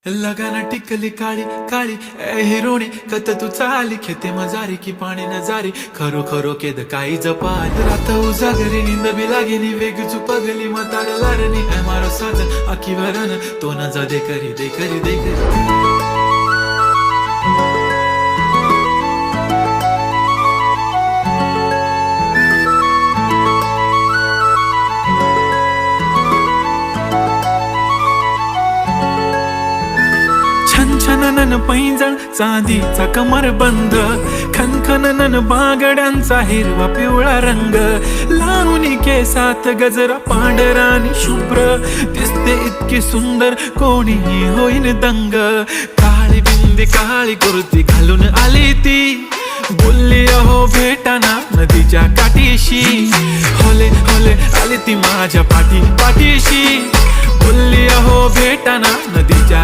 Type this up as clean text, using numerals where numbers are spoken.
लगाना टिकली काळी काळी ए हिरोणी कत तू चाली खेते मजारी की पाणी नजारी खरो खरो केद काही जपाल रात उजागरी निंद बी लागेनी वेग चुपगली मतार लारणी ए मारो साजन आखी वरन तो न जा दे करी दे करी दे करी छनछनन पैंजण चांदीचा कमर बंद खनखनन बागड्यांचा हिरवा पिवळा रंग लावणी केसात गजरा पांढरा आणि शुभ्र दिसते इतकी सुंदर कोणीही होईन दंग काळी बिंदी काळी कुर्ती घालून आली ती बोलली अहो भेटाना नदीच्या काठीशी होले होले आली ती माझ्या पाठीशी बोलली अहो भेटाना नदीच्या